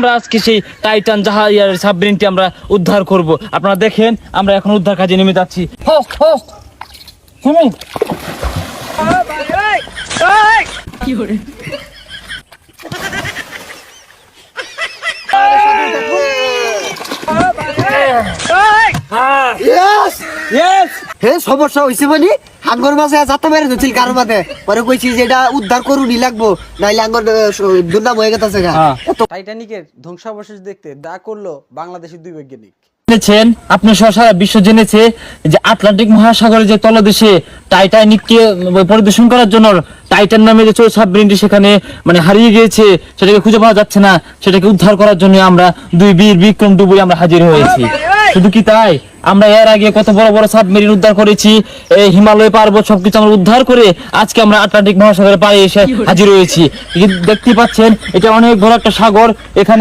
আমরা আজকে সেই টাইটান জাহাজ সাবমেরিনটি আমরা উদ্ধার করব। আপনারা দেখেন আমরা এখন উদ্ধার কাজে নেমে যাচ্ছি। সমস্যা হয়েছে বলি আঙ্গর মাঝে যাতে মেরে দিচ্ছিল কারো মাঝে পরে কইছি যে এটা উদ্ধার করুনি লাগবো নাইলে আঙ্গর দুর্নাম হয়ে গেছে। টাইটানিকের ধ্বংসাবশেষ দেখতে যা করলো বাংলাদেশের 2 বৈজ্ঞানিক। আপনি সারা বিশ্ব জেনেছে যে আটলান্টিক মহাসাগরে যে তলদেশে টাইটানিককে পরিদর্শন করার জন্য টাইটান নামে যে সাবমেরিনটি সেখানে মানে হারিয়ে গিয়েছে, সেটাকে খুঁজে পাওয়া যাচ্ছে না। সেটাকে উদ্ধার করার জন্য আমরা 2 বীর বিক্রম ডুবুরি আমরা হাজির হয়েছি। শুধু কি তাই, আমরা এর আগে কত বড় বড় সাবমেরিন উদ্ধার করেছি, হিমালয় পার্বত সবকিছু আমরা উদ্ধার করে আজকে আমরা আটলান্টিক মহাসাগরের পাড়ে এসে হাজির হয়েছি। দেখতে পাচ্ছেন এটা অনেক বড় একটা সাগর। এখানে